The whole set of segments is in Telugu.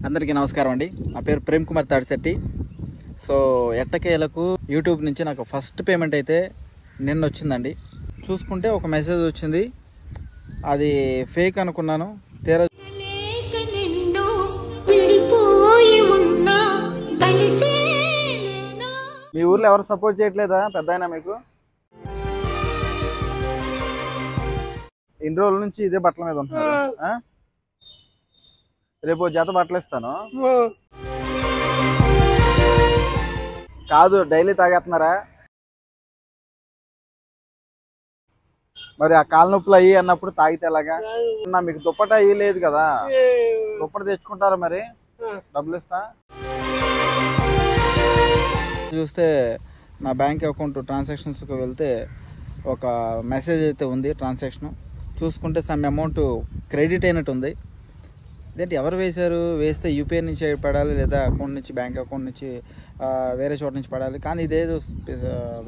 అందరికీ నమస్కారం అండి. నా పేరు ప్రేమ్ కుమార్ తాడిశెట్టి. సో ఎట్టకేలకు యూట్యూబ్ నుంచి నాకు ఫస్ట్ పేమెంట్ అయితే నిన్న వచ్చిందండి. చూసుకుంటే ఒక మెసేజ్ వచ్చింది, అది ఫేక్ అనుకున్నాను. తీరా మీ ఊర్లో ఎవరు సపోర్ట్ చేయట్లేదా పెద్దాయన మీకు? ఇన్ని రోజుల నుంచి ఇదే బట్టల మీద ఉంటున్నారు. రేపు జత బట్టలు ఇస్తాను. కాదు, డైలీ తాగేస్తున్నారా? మరి ఆ కాళ్ళ నొప్పులు అయ్యి అన్నప్పుడు తాగితే ఎలాగా? మీకు దుప్పట అయ్యి లేదు కదా, దుప్పట తెచ్చుకుంటారా? మరి డబ్బులు ఇస్తా. చూస్తే నా బ్యాంక్ అకౌంట్ ట్రాన్సాక్షన్స్కి వెళ్తే ఒక మెసేజ్ అయితే ఉంది. ట్రాన్సాక్షన్ చూసుకుంటే సమ్ అమౌంట్ క్రెడిట్ అయినట్టు ఉంది. ఇదేంటి ఎవరు వేశారు? వేస్తే యూపీఐ నుంచి పడాలి, లేదా అకౌంట్ నుంచి, బ్యాంక్ అకౌంట్ నుంచి వేరే చోట నుంచి పడాలి. కానీ ఇదేదో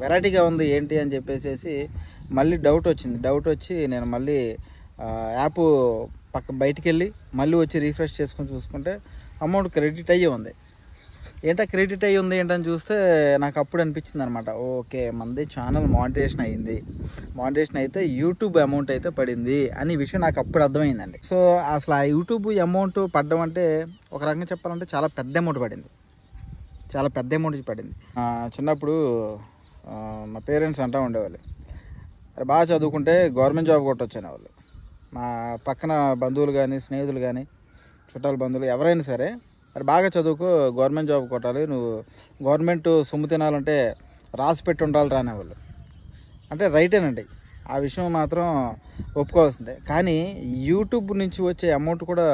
వెరైటీగా ఉంది ఏంటి అని చెప్పేసి మళ్ళీ డౌట్ వచ్చింది. డౌట్ వచ్చి నేను మళ్ళీ యాప్ బయటికి వెళ్ళి మళ్ళీ వచ్చి రీఫ్రెష్ చేసుకొని చూసుకుంటే అమౌంట్ క్రెడిట్ అయ్యి ఉంది. ఏంటో క్రెడిట్ అయ్యి ఉంది ఏంటని చూస్తే నాకు అప్పుడు అనిపించింది అనమాట, ఓకే మనది ఛానల్ మానిటైజేషన్ అయ్యింది. మానిటైజేషన్ అయితే యూట్యూబ్ అమౌంట్ అయితే పడింది అనే విషయం నాకు అప్పుడు అర్థమైందండి. సో అసలు ఆ యూట్యూబ్ అమౌంట్ పడడం అంటే ఒక రకంగా చెప్పాలంటే చాలా పెద్ద అమౌంట్ పడింది. చాలా పెద్ద అమౌంట్ పడింది. చిన్నప్పుడు మా పేరెంట్స్ అంటూ ఉండేవాళ్ళు, అరే బాగా చదువుకుంటే గవర్నమెంట్ జాబ్ కొట్టొచ్చు అనేవాళ్ళు. మా పక్కన బంధువులు కానీ, స్నేహితులు కానీ, చుట్టాల బంధువులు ఎవరైనా సరే, మరి బాగా చదువుకో, గవర్నమెంట్ జాబ్ కొట్టాలి, నువ్వు గవర్నమెంట్ సొమ్ము తినాలంటే రాసి పెట్టి ఉండాలి రానేవాళ్ళు. అంటే రైటేనండి, ఆ విషయం మాత్రం ఒప్పుకోవాల్సిందే. కానీ యూట్యూబ్ నుంచి వచ్చే అమౌంట్ కూడా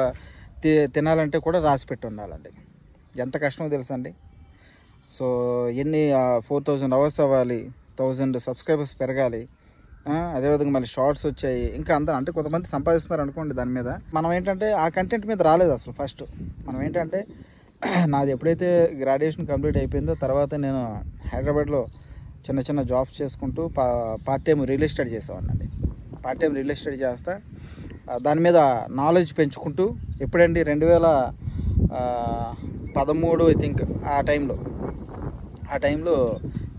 తినాలంటే కూడా రాసి పెట్టి ఉండాలండి. ఎంత కష్టమో తెలుసా అండి. సో ఎన్ని 4000 అవర్స్ అవ్వాలి, 1000 సబ్స్క్రైబర్స్ పెరగాలి, అదేవిధంగా మళ్ళీ షార్ట్స్ వచ్చాయి, ఇంకా అంతా. అంటే కొంతమంది సంపాదిస్తున్నారు అనుకోండి దాని మీద. మనం ఏంటంటే ఆ కంటెంట్ మీద రాలేదు అసలు. ఫస్ట్ మనం ఏంటంటే నాది ఎప్పుడైతే గ్రాడ్యుయేషన్ కంప్లీట్ అయిపోయిందో తర్వాత నేను హైదరాబాద్లో చిన్న చిన్న జాబ్స్ చేసుకుంటూ పార్ట్ టైం రియల్ ఎస్టేట్ చేసేవాడినండి. పార్ట్ టైం రియల్ ఎస్టేట్ చేస్తా దాని మీద నాలెడ్జ్ పెంచుకుంటూ, ఎప్పుడండి 2013 ఐ థింక్ ఆ టైంలో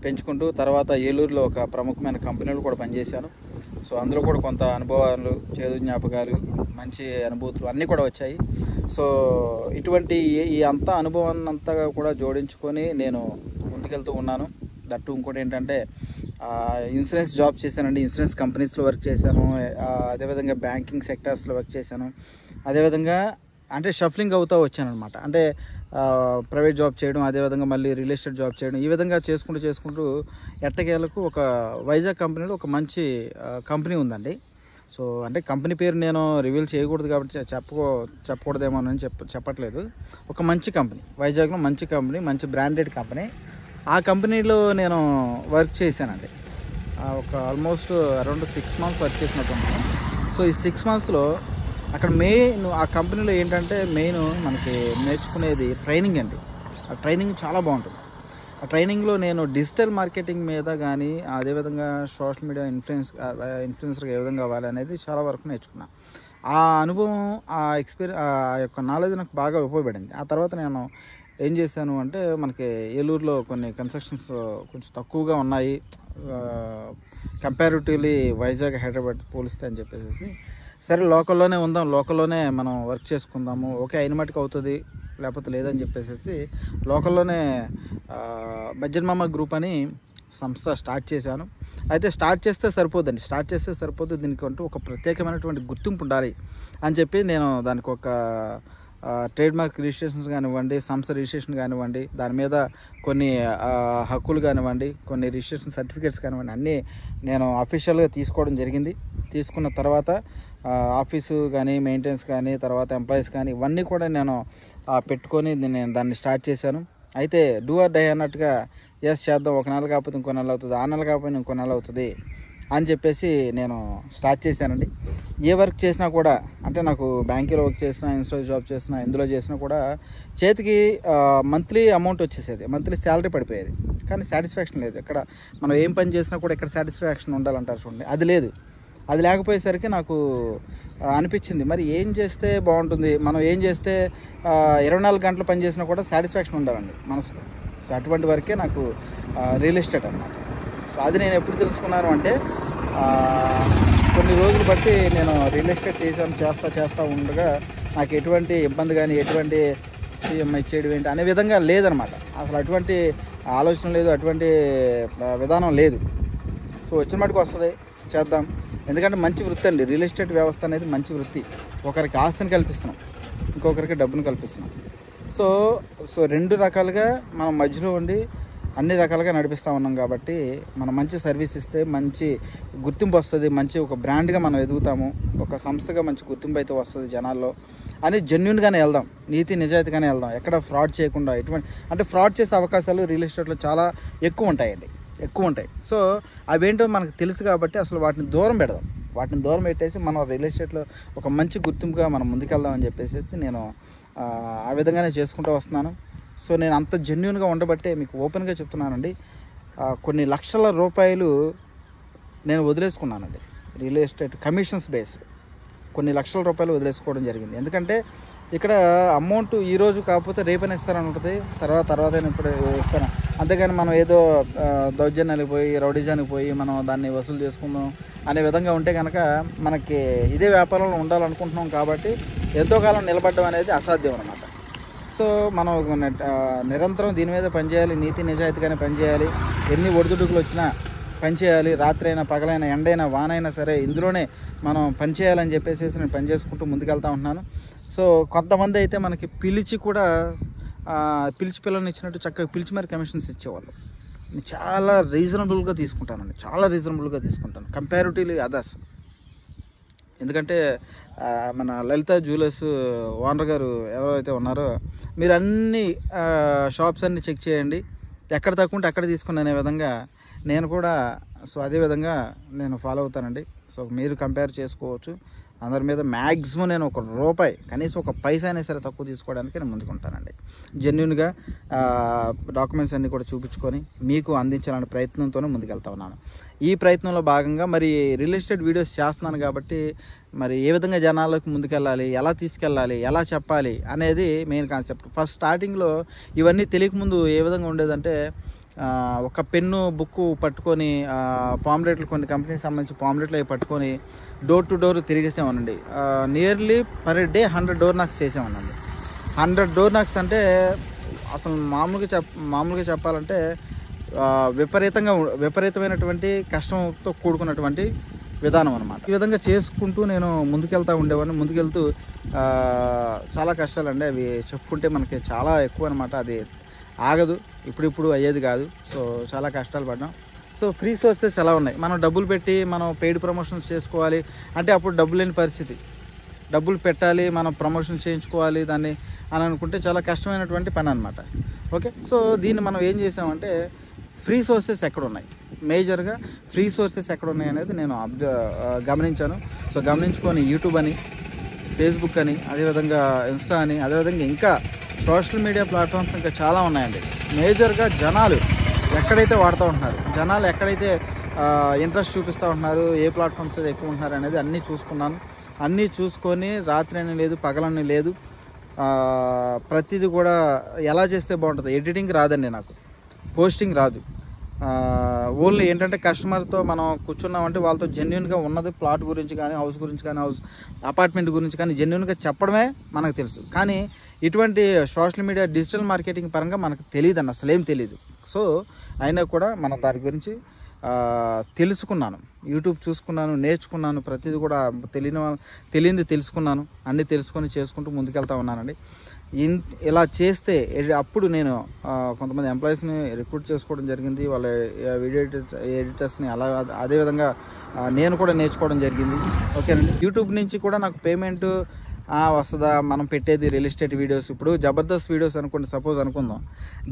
పెంచుకుంటూ, తర్వాత ఏలూరులో ఒక ప్రముఖమైన కంపెనీలు కూడా పనిచేశాను. సో అందులో కూడా కొంత అనుభవాలు, చేదు జ్ఞాపకాలు, మంచి అనుభూతులు అన్నీ కూడా వచ్చాయి. సో ఇటువంటి ఈ అంతా అనుభవాన్ని అంతా కూడా జోడించుకొని నేను ముందుకెళ్తూ ఉన్నాను. దట్టు ఇంకోటి ఏంటంటే ఇన్సూరెన్స్ జాబ్ చేశానండి. ఇన్సూరెన్స్ కంపెనీస్లో వర్క్ చేశాను, అదేవిధంగా బ్యాంకింగ్ సెక్టార్స్లో వర్క్ చేశాను. అదేవిధంగా అంటే షఫ్లింగ్ అవుతూ వచ్చాను అనమాట. అంటే ప్రైవేట్ జాబ్ చేయడం, అదేవిధంగా మళ్ళీ రియల్ ఎస్టేట్ జాబ్ చేయడం, ఈ విధంగా చేసుకుంటూ ఎట్టకేలకు ఒక వైజాగ్ కంపెనీలో ఒక మంచి కంపెనీ ఉందండి. సో అంటే కంపెనీ పేరు నేను రివీల్ చేయకూడదు కాబట్టి చెప్పకూడదేమో అని చెప్పట్లేదు. ఒక మంచి కంపెనీ, వైజాగ్లో మంచి కంపెనీ, మంచి బ్రాండెడ్ కంపెనీ. ఆ కంపెనీలో నేను వర్క్ చేశానండి. ఒక ఆల్మోస్ట్ అరౌండ్ 6 months వర్క్ చేసినట్టున్నాను. సో ఈ 6 monthsలో అక్కడ మెయిన్ ఆ కంపెనీలో ఏంటంటే మెయిన్ మనకి నేర్చుకునేది ట్రైనింగ్ అండి. ఆ ట్రైనింగ్ చాలా బాగుంటుంది. ఆ ట్రైనింగ్లో నేను డిజిటల్ మార్కెటింగ్ మీద కానీ, అదేవిధంగా సోషల్ మీడియా ఇన్ఫ్లుయెన్సర్గా ఏ విధంగా అవ్వాలి అనేది చాలా వరకు నేర్చుకున్నాను. ఆ అనుభవం, ఆ ఎక్స్పీరియన్స్, ఆ యొక్క నాలెడ్జ్ నాకు బాగా ఉపయోగపడింది. ఆ తర్వాత నేను ఏం చేశాను అంటే, మనకి ఏలూరులో కొన్ని కన్స్ట్రక్షన్స్ కొంచెం తక్కువగా ఉన్నాయి కంపారిటివ్లీ వైజాగ్, హైదరాబాద్ పోలిస్తే అని చెప్పేసి, సరే లోకల్లోనే ఉందాం, లోకల్లోనే మనం వర్క్ చేసుకుందాము, ఓకే అయిన మట్టుకు అవుతుంది, లేకపోతే లేదని చెప్పేసి లోకల్లోనే బడ్జెట్ మామ గ్రూప్ అని సంస్థ స్టార్ట్ చేశాను. అయితే స్టార్ట్ చేస్తే సరిపోదు, దీనికంటూ ఒక ప్రత్యేకమైనటువంటి గుర్తింపు ఉండాలి అని చెప్పి నేను దానికి ఒక ట్రేడ్ మార్క్ రిజిస్ట్రేషన్స్ కానివ్వండి, సంస్థ రిజిస్ట్రేషన్ కానివ్వండి, దాని మీద కొన్ని హక్కులు కానివ్వండి, కొన్ని రిజిస్ట్రేషన్ సర్టిఫికేట్స్ కానివ్వండి, అన్నీ నేను అఫీషియల్గా తీసుకోవడం జరిగింది. తీసుకున్న తర్వాత ఆఫీసు కానీ, మెయింటెనెన్స్ కానీ, తర్వాత ఎంప్లాయీస్ కానీ, ఇవన్నీ కూడా నేను పెట్టుకొని నేను దాన్ని స్టార్ట్ చేశాను. అయితే డూ ఆర్ డై అన్నట్టుగా ఎస్ చేద్దాం, ఒక నెల కాకపోతే ఇంకో నెల అవుతుంది, ఆ నెల కాకపోతే ఇంకో నెల అవుతుంది అని చెప్పేసి నేను స్టార్ట్ చేశానండి. ఏ వర్క్ చేసినా కూడా, అంటే నాకు బ్యాంకులో వర్క్ చేసినా, ఇన్స్టా జాబ్ చేసినా, ఇందులో చేసినా కూడా చేతికి మంత్లీ అమౌంట్ వచ్చేసేది, మంత్లీ శాలరీ పడిపోయేది. కానీ సాటిస్ఫాక్షన్ లేదు. ఇక్కడ మనం ఏం పని చేసినా కూడా ఇక్కడ సాటిస్ఫాక్షన్ ఉండాలంటారు చూడండి, అది లేదు. అది లేకపోయేసరికి నాకు అనిపించింది, మరి ఏం చేస్తే బాగుంటుంది, మనం ఏం చేస్తే 24 గంటలు పనిచేసినా కూడా సాటిస్ఫాక్షన్ ఉండాలండి మనసులో. సో అటువంటి వరకే నాకు రియల్ ఎస్టేట్ అన్నమాట. సో అది నేను ఎప్పుడు తెలుసుకున్నాను అంటే కొన్ని రోజులు బట్టి నేను రియల్ ఎస్టేట్ చేస్తూ ఉండగా నాకు ఎటువంటి ఇబ్బంది కానీ ఎటువంటి సీఎంఐ చేయడం ఏంటి అనే విధంగా లేదనమాట. అసలు అటువంటి ఆలోచన లేదు, అటువంటి విధానం లేదు. సో వచ్చిన మటుకు వస్తుంది, చేద్దాం. ఎందుకంటే మంచి వృత్తి అండి రియల్ ఎస్టేట్ వ్యవస్థ అనేది. మంచి వృత్తి. ఒకరికి ఆస్తిని కల్పిస్తున్నాం, ఇంకొకరికి డబ్బును కల్పిస్తున్నాం. సో రెండు రకాలుగా మనం మధ్యలో ఉండి అన్ని రకాలుగా నడిపిస్తూ ఉన్నాం కాబట్టి మనం మంచి సర్వీస్ ఇస్తే మంచి గుర్తింపు వస్తుంది, మంచి ఒక బ్రాండ్గా మనం ఎదుగుతాము, ఒక సంస్థగా మంచి గుర్తింపు అయితే వస్తుంది జనాల్లో అని జెన్యున్గానే వెళ్దాం, నీతి నిజాయితీగానే వెళ్దాం, ఎక్కడ ఫ్రాడ్ చేయకుండా. అంటే ఫ్రాడ్ చేసే అవకాశాలు రియల్ ఎస్టేట్లో చాలా ఎక్కువ ఉంటాయి. సో అవేంటో మనకు తెలుసు కాబట్టి అసలు వాటిని దూరం పెట్టేసి మనం రియల్ ఎస్టేట్లో ఒక మంచి గుర్తింపుగా మనం ముందుకెళ్దామని చెప్పేసి నేను ఆ విధంగానే చేసుకుంటూ వస్తున్నాను. సో నేను అంత జెన్యున్గా ఉండబట్టే మీకు ఓపెన్గా చెప్తున్నానండి, కొన్ని లక్షల రూపాయలు నేను వదిలేసుకున్నానండి రియల్ ఎస్టేట్ కమిషన్స్ బేస్డ్. కొన్ని లక్షల రూపాయలు వదిలేసుకోవడం జరిగింది. ఎందుకంటే ఇక్కడ అమౌంట్ ఈరోజు కాకపోతే రేపైనా ఇస్తారని ఉంటుంది, తర్వాత ఇప్పుడు ఇస్తాను. అంతేగాని మనం ఏదో దౌర్జన్యానికి పోయి రౌడీజానికి పోయి మనం దాన్ని వసూలు చేసుకుందాం అనే విధంగా ఉంటే కనుక మనకి ఇదే వ్యాపారంలో ఉండాలనుకుంటున్నాం కాబట్టి ఎంతో కాలం నిలబడడం అనేది అసాధ్యం అన్నమాట. సో మనం నిరంతరం దీని మీద పనిచేయాలి, నీతి నిజాయితీగానే పనిచేయాలి. ఎన్ని ఒడిదుడుకులు వచ్చినా పనిచేయాలి, రాత్రి అయినా పగలైనా ఎండైనా వానైనా సరే ఇందులోనే మనం పనిచేయాలని చెప్పేసి నేను పనిచేసుకుంటూ ముందుకెళ్తూ ఉంటున్నాను. సో కొంతమంది అయితే మనకి పిలిచి పిల్లల్ని ఇచ్చినట్టు చక్కగా పిలిచి మరి కమిషన్స్ ఇచ్చేవాళ్ళు. నేను చాలా రీజనబుల్గా తీసుకుంటాను కంపారిటివ్లీ అదర్స్. ఎందుకంటే మన లలిత జ్యువెలర్స్ ఓనర్ గారు ఎవరైతే ఉన్నారో మీరు అన్ని షాప్స్ అన్నీ చెక్ చేయండి, ఎక్కడ తక్కువ ఉంటే అక్కడ తీసుకుని అనే విధంగా నేను కూడా సో అదే విధంగా నేను ఫాలో అవుతానండి. సో మీరు కంపేర్ చేసుకోవచ్చు. అందరి మీద మ్యాక్సిమం నేను ₹1 కనీసం ఒక పైసా అయినా సరే తక్కువ తీసుకోవడానికి నేను ముందుకుంటానండి. జెన్యున్గా డాక్యుమెంట్స్ అన్నీ కూడా చూపించుకొని మీకు అందించాలనే ప్రయత్నంతోనే ముందుకెళ్తా ఉన్నాను. ఈ ప్రయత్నంలో భాగంగా మరి రియల్ ఎస్టేట్ వీడియోస్ చేస్తున్నాను కాబట్టి మరి ఏ విధంగా జనాలకు ముందుకెళ్ళాలి, ఎలా తీసుకెళ్ళాలి, ఎలా చెప్పాలి అనేది మెయిన్ కాన్సెప్ట్. ఫస్ట్ స్టార్టింగ్లో ఇవన్నీ తెలియకముందు ఏ విధంగా ఉండేదంటే ఒక పెన్ను బుక్కు పట్టుకొని పాంప్లెట్లు, కొన్ని కంపెనీకి సంబంధించి పాంప్లెట్లు అవి పట్టుకొని డోర్ టు డోర్ తిరిగేసామనండి. Nearly per day 100 door knocks చేసామనండి. 100 డోర్ నాక్స్ అంటే అసలు మామూలుగా చెప్పాలంటే విపరీతమైనటువంటి కష్టంతో కూడుకున్నటువంటి విధానం అనమాట. ఈ విధంగా చేసుకుంటూ నేను ముందుకెళ్తూ చాలా కష్టాలండి. అవి చెప్పుకుంటే మనకి చాలా ఎక్కువ అనమాట. అది ఆగదు, ఇప్పుడు అయ్యేది కాదు. సో చాలా కష్టాలు పడ్డాం. సో ఫ్రీ సోర్సెస్ ఎలా ఉన్నాయి, మనం డబ్బులు పెట్టి మనం పెయిడ్ ప్రమోషన్స్ చేసుకోవాలి అంటే అప్పుడు డబ్బులు లేని పరిస్థితి. డబ్బులు పెట్టాలి, మనం ప్రమోషన్ చేయించుకోవాలి దాన్ని అని అనుకుంటే చాలా కష్టమైనటువంటి పని అనమాట. ఓకే, సో దీన్ని మనం ఏం చేసామంటే ఫ్రీ సోర్సెస్ ఎక్కడున్నాయి, మేజర్గా ఫ్రీ సోర్సెస్ ఎక్కడున్నాయి అనేది నేను గమనించాను. సో గమనించుకొని యూట్యూబ్ అని, ఫేస్బుక్ అని, అదేవిధంగా ఇన్స్టా అని, అదేవిధంగా ఇంకా సోషల్ మీడియా ప్లాట్ఫామ్స్ ఇంకా చాలా ఉన్నాయండి. మేజర్గా జనాలు ఎక్కడైతే వాడుతూ ఉంటున్నారు, జనాలు ఎక్కడైతే ఇంట్రెస్ట్ చూపిస్తూ ఉంటున్నారు, ఏ ప్లాట్ఫామ్స్ అయితే ఎక్కువ ఉంటున్నారు అనేది అన్నీ చూసుకున్నాను. అన్నీ చూసుకొని రాత్రి అని లేదు, పగలని లేదు, ప్రతిదీ కూడా ఎలా చేస్తే బాగుంటుంది. ఎడిటింగ్ రాదండి నాకు, పోస్టింగ్ రాదు. ఓన్లీ ఏంటంటే కస్టమర్తో మనం కూర్చున్నామంటే వాళ్ళతో జెన్యున్గా ఉన్నది ప్లాట్ గురించి కానీ, హౌస్ గురించి కానీ, అపార్ట్మెంట్ గురించి కానీ జెన్యున్గా చెప్పడమే మనకు తెలుసు. కానీ ఇటువంటి సోషల్ మీడియా డిజిటల్ మార్కెటింగ్ పరంగా మనకు తెలియదు అన్న, అసలేం తెలియదు. సో అయినా కూడా మనం దాని గురించి తెలుసుకున్నాను, యూట్యూబ్ చూసుకున్నాను, నేర్చుకున్నాను, ప్రతిదీ కూడా తెలియంది తెలుసుకున్నాను, అన్నీ తెలుసుకొని చేసుకుంటూ ముందుకెళ్తా ఉన్నానండి. ఇలా చేస్తే అప్పుడు నేను కొంతమంది ఎంప్లాయీస్ని రిక్రూట్ చేసుకోవడం జరిగింది, వాళ్ళ వీడియో ఎడిటర్స్ని. అదేవిధంగా నేను కూడా నేర్చుకోవడం జరిగింది. ఓకేనండి, యూట్యూబ్ నుంచి కూడా నాకు పేమెంట్ వస్తుందా, మనం పెట్టేది రియల్ ఎస్టేట్ వీడియోస్. ఇప్పుడు జబర్దస్త్ వీడియోస్ అనుకోండి, సపోజ్ అనుకుందాం.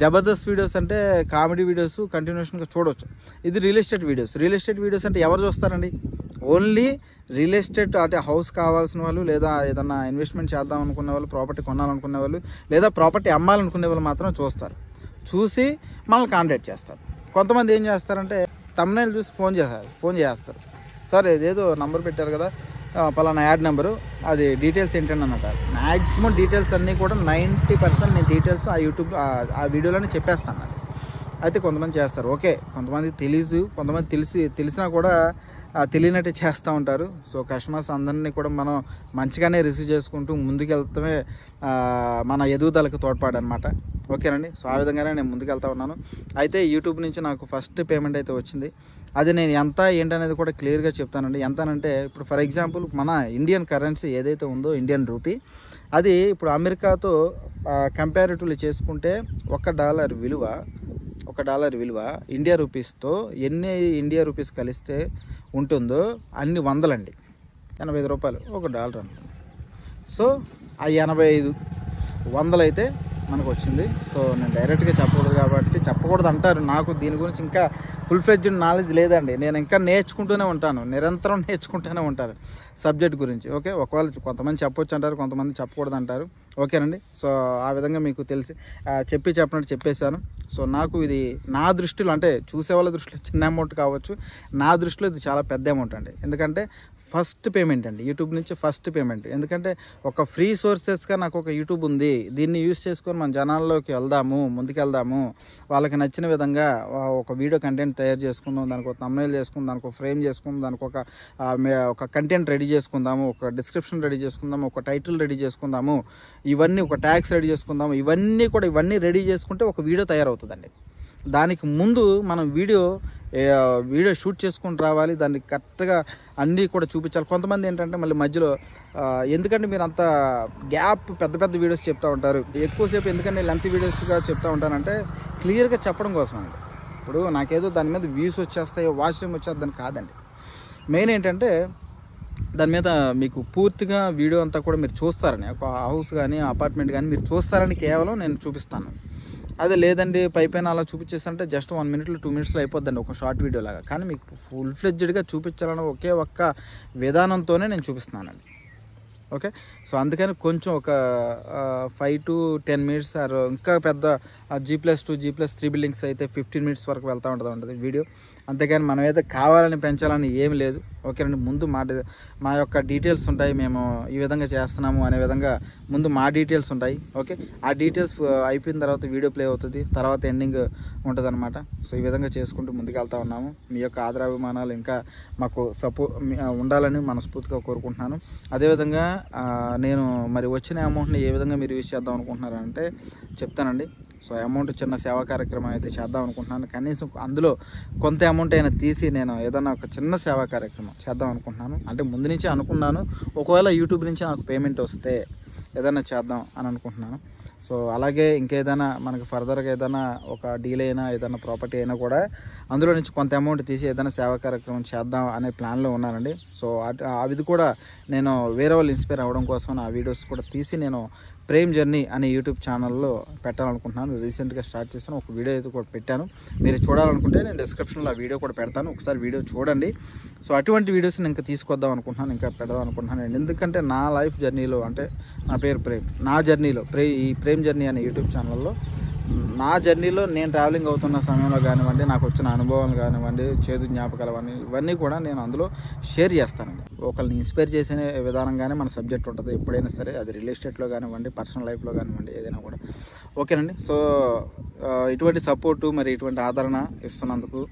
జబర్దస్త్ వీడియోస్ అంటే కామెడీ వీడియోస్ కంటిన్యూషన్గా చూడవచ్చు. ఇది రియల్ ఎస్టేట్ వీడియోస్ అంటే ఎవరు చూస్తారండి? ఓన్లీ రియల్ ఎస్టేట్ అంటే హౌస్ కావాల్సిన వాళ్ళు, లేదా ఏదన్నా ఇన్వెస్ట్మెంట్ చేద్దాం అనుకునే వాళ్ళు, ప్రాపర్టీ కొనాలనుకునే వాళ్ళు, లేదా ప్రాపర్టీ అమ్మాలనుకునే వాళ్ళు మాత్రం చూసి మనల్ని కాంటాక్ట్ చేస్తారు. కొంతమంది ఏం చేస్తారంటే థంబ్నెయిల్ చూసి ఫోన్ చేస్తారు. సార్ ఇదేదో నంబర్ పెట్టారు కదా, పలానా యాడ్ నెంబరు, అది డీటెయిల్స్ ఏంటండి అని అంటారు. మ్యాక్సిమం డీటెయిల్స్ అన్నీ కూడా 90% నేను డీటెయిల్స్ ఆ యూట్యూబ్ ఆ వీడియోలోనే చెప్పేస్తాను. అయితే కొంతమంది చేస్తారు, ఓకే, కొంతమంది తెలీదు, కొంతమంది తెలిసినా కూడా తెలియనట్టే చేస్తూ ఉంటారు. సో కస్టమర్స్ అందరినీ కూడా మనం మంచిగానే రిసీవ్ చేసుకుంటూ ముందుకెళ్తమే మన ఎదుగుదలకు తోడ్పాడనమాట. ఓకేనండి. సో ఆ విధంగానే నేను ముందుకెళ్తా ఉన్నాను. అయితే యూట్యూబ్ నుంచి నాకు ఫస్ట్ పేమెంట్ అయితే వచ్చింది. అది నేను ఎంత ఏంటనేది కూడా క్లియర్గా చెప్తానండి. ఎంతనంటే ఇప్పుడు ఫర్ ఎగ్జాంపుల్ మన ఇండియన్ కరెన్సీ ఏదైతే ఉందో ఇండియన్ రూపీ, అది ఇప్పుడు అమెరికాతో కంపారిటివ్లీ చేసుకుంటే $1 విలువ ఇండియా రూపీస్తో ఎన్ని ఇండియా రూపీస్ కలిస్తే ఉంటుందో అన్ని వందలండి. $85 $1 అనుకోండి. సో ఆ 85 వందలు అయితే మనకు వచ్చింది. సో నేను డైరెక్ట్గా చెప్పకూడదు అంటారు. నాకు దీని గురించి ఇంకా ఫుల్ ఫ్లెడ్జ్డ్ నాలెడ్జ్ లేదండి. నేను ఇంకా నేర్చుకుంటూనే ఉంటాను, నిరంతరం నేర్చుకుంటూనే ఉంటాను సబ్జెక్ట్ గురించి. ఓకే, ఒకవేళ కొంతమంది చెప్పొచ్చు అంటారు, కొంతమంది చెప్పకూడదు అంటారు. ఓకేనండి. సో ఆ విధంగా మీకు తెలిసి చెప్పినట్టు చెప్పేశాను. సో నాకు ఇది నా దృష్టిలో, అంటే చూసే వాళ్ళ దృష్టిలో చిన్న అమౌంట్ కావచ్చు, నా దృష్టిలో ఇది చాలా పెద్ద అమౌంట్ అండి. ఎందుకంటే ఫస్ట్ పేమెంట్ అండి, యూట్యూబ్ నుంచి ఫస్ట్ పేమెంట్. ఎందుకంటే ఒక ఫ్రీ సోర్సెస్గా నాకు ఒక యూట్యూబ్ ఉంది, దీన్ని యూస్ చేసుకొని మన జనాల్లోకి ముందుకెళ్దాము, వాళ్ళకి నచ్చిన విధంగా ఒక వీడియో కంటెంట్ తయారు చేసుకుందాం, దానికి ఒక థంబ్నెయిల్ చేసుకుందాం, దానికి ఒక ఫ్రేమ్ చేసుకుందాం, దానికి ఒక కంటెంట్ రెడీ చేసుకుందాము, ఒక డిస్క్రిప్షన్ రెడీ చేసుకుందాము, ఒక టైటిల్ రెడీ చేసుకుందాము, ఇవన్నీ ఒక ట్యాగ్స్ రెడీ చేసుకుందాము, ఇవన్నీ రెడీ చేసుకుంటే ఒక వీడియో తయారవుతుందండి. దానికి ముందు మనం వీడియో షూట్ చేసుకుని రావాలి, దాన్ని కరెక్ట్గా అన్నీ కూడా చూపించాలి. కొంతమంది ఏంటంటే మళ్ళీ మధ్యలో ఎందుకంటే మీరు అంత గ్యాప్ పెద్ద వీడియోస్ చెప్తూ ఉంటారు, ఎక్కువసేపు ఎందుకంటే లెంత్ వీడియోస్గా చెప్తూ ఉంటానంటే క్లియర్గా చెప్పడం కోసం అండి. ఇప్పుడు నాకేదో దాని మీద వ్యూస్ వచ్చేస్తాయో వాచ్ టైం వచ్చేద్దని కాదండి. మెయిన్ ఏంటంటే దాని మీద మీకు పూర్తిగా వీడియో అంతా కూడా మీరు చూస్తారని, ఒక హౌస్ కానీ అపార్ట్మెంట్ కానీ మీరు చూస్తారని కేవలం నేను చూపిస్తాను. అదే లేదండి పైపైన అలా చూపించేసంటే జస్ట్ 1 minute 2 minutes అయిపోద్దండి ఒక షార్ట్ వీడియో లాగా. కానీ మీకు ఫుల్ ఫ్లెడ్జ్డ్గా చూపించాలని ఒకే ఒక్క విధానంతోనే నేను చూపిస్తున్నానండి. ఓకే, సో అందుకని కొంచెం ఒక 5 to 10 minutes ఇంకా పెద్ద G+2 G+3 బిల్డింగ్స్ అయితే 15 minutes వరకు వెళ్తూ ఉంటుంది వీడియో. అంతేగాని మనం అయితే కావాలని పెంచాలని ఏమి లేదు. ఓకేనండి. ముందు మా యొక్క డీటెయిల్స్ ఉంటాయి, మేము ఈ విధంగా చేస్తున్నాము అనే విధంగా ముందు మా డీటెయిల్స్ ఉంటాయి. ఓకే, ఆ డీటెయిల్స్ అయిపోయిన తర్వాత వీడియో ప్లే అవుతుంది, తర్వాత ఎండింగ్ ఉంటుంది అనమాట. సో ఈ విధంగా చేసుకుంటూ ముందుకెళ్తా ఉన్నాము. మీ యొక్క ఆదరాభిమానాలు ఇంకా మాకు ఉండాలని మనస్ఫూర్తిగా కోరుకుంటున్నాను. అదేవిధంగా నేను మరి వచ్చిన అమౌంట్ని ఏ విధంగా మీరు యూజ్ చేద్దాం అనుకుంటున్నారంటే చెప్తానండి. సో అమౌంట్ చిన్న సేవా కార్యక్రమం అయితే చేద్దాం అనుకుంటున్నాను. కనీసం అందులో కొంత అమౌంట్ అయినా తీసి నేను ఏదైనా ఒక చిన్న సేవా కార్యక్రమం చేద్దాం అనుకుంటున్నాను. అంటే ముందు నుంచి అనుకున్నాను, ఒకవేళ యూట్యూబ్ నుంచి నాకు పేమెంట్ వస్తే ఏదైనా చేద్దాం అని అనుకుంటున్నాను. సో అలాగే ఇంకేదైనా మనకి ఫర్దర్గా ఏదైనా ఒక డీల్ అయినా ఏదైనా ప్రాపర్టీ అయినా కూడా అందులో నుంచి కొంత అమౌంట్ తీసి ఏదైనా సేవా కార్యక్రమం చేద్దాం అనే ప్లాన్లో ఉన్నానండి. సో అది కూడా నేను వేరే వాళ్ళు ఇన్స్పైర్ అవ్వడం కోసం ఆ వీడియోస్ కూడా తీసి నేను ప్రేమ్ జర్నీ అనే యూట్యూబ్ ఛానల్లో పెట్టాలనుకుంటున్నాను. రీసెంట్గా స్టార్ట్ చేశాను, ఒక వీడియో అయితే కూడా పెట్టాను. మీరు చూడాలనుకుంటే నేను డిస్క్రిప్షన్లో ఆ వీడియో కూడా పెడతాను, ఒకసారి వీడియో చూడండి. సో అటువంటి వీడియోస్ నేను ఇంకా తీసుకొద్దాం అనుకుంటున్నాను, ఇంకా పెడదాం అనుకుంటున్నాను. ఎందుకంటే నా లైఫ్ జర్నీలో, అంటే నా పేరు ప్రేమ్, నా జర్నీలో ఈ ప్రేమ్ జర్నీ అనే యూట్యూబ్ ఛానల్లో నా జర్నీలో నేను ట్రావెలింగ్ అవుతున్న సమయంలో కానివ్వండి, నాకు వచ్చిన అనుభవాలు కానివ్వండి, చేదు జ్ఞాపకాలు ఇవన్నీ కూడా నేను అందులో షేర్ చేస్తానండి. ఒకరిని ఇన్స్పైర్ చేసే విధానంగానే మన సబ్జెక్ట్ ఉంటుంది ఎప్పుడైనా సరే, అది రియల్ ఎస్టేట్లో కానివ్వండి, పర్సనల్ లైఫ్లో కానివ్వండి, ఏదైనా కూడా. ఓకేనండి. సో ఇటువంటి సపోర్టు మరి ఇటువంటి ఆదరణ ఇస్తున్నందుకు,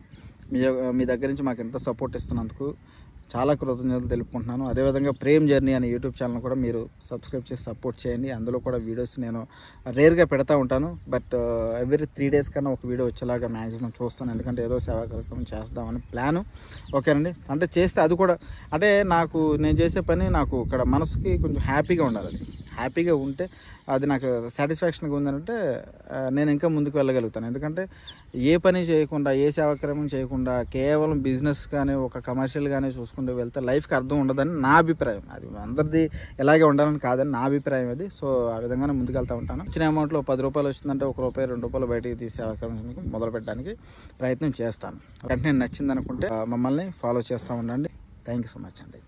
మీ దగ్గర నుంచి మాకు ఎంత సపోర్ట్ ఇస్తున్నందుకు చాలా కృతజ్ఞతలు తెలుపుకుంటున్నాను. అదేవిధంగా ప్రేమ్ జర్నీ అనే యూట్యూబ్ ఛానల్ కూడా మీరు సబ్స్క్రైబ్ చేసి సపోర్ట్ చేయండి. అందులో కూడా వీడియోస్ నేను రేర్గా పెడతా ఉంటాను, బట్ ఎవ్రీ 3 days కన్నా ఒక వీడియో వచ్చేలాగా మ్యాక్సిమం చూస్తాను. ఎందుకంటే ఏదో సేవా కార్యక్రమం చేద్దామని ప్లాను. ఓకేనండి. అంటే చేస్తే అది కూడా, అంటే నేను చేసే పని నాకు ఇక్కడ మనసుకి కొంచెం హ్యాపీగా ఉండాలి. హ్యాపీగా ఉంటే అది నాకు సాటిస్ఫాక్షన్గా ఉందంటే నేను ఇంకా ముందుకు వెళ్ళగలుగుతాను. ఎందుకంటే ఏ పని చేయకుండా, ఏ సేవాక్రమం చేయకుండా కేవలం బిజినెస్ కానీ ఒక కమర్షియల్ కానీ చూసుకుంటూ వెళ్తే లైఫ్కి అర్థం ఉండదని నా అభిప్రాయం. అది అందరిది ఎలాగే ఉండాలని కాదని నా అభిప్రాయం అది. సో ఆ విధంగానే ముందుకెళ్తూ ఉంటాను. ఇచ్చిన అమౌంట్లో ₹10 వచ్చిందంటే ₹1 ₹2 బయటికి తీసి సేవాక్రమం మొదలు పెట్టడానికి ప్రయత్నం చేస్తాను. కంటెంట్ నచ్చింది అనుకుంటే మమ్మల్ని ఫాలో చేస్తూ ఉండండి. థ్యాంక్ యూ సో మచ్ అండి.